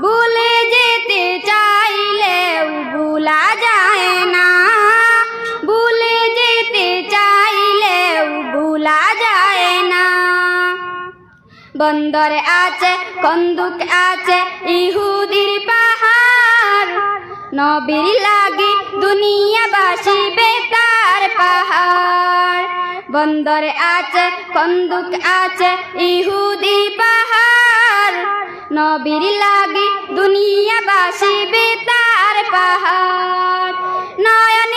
ভুলে যেতে চাইলেও ভুলা যায় না, ভুলে যেতে চাইলেও ভুলা যায় না। বন্দরে আছে কন্দুক আছে ইহুদির পাহাড়, নবীর লাগি দুনিয়াবাসী বেতার পাহাড়। বন্দরে আছে কন্দুক আছে ইহুদির পাহাড়, নবীর লাগি দুনিয়াবাসী বেতার পাহাড়। নয়ন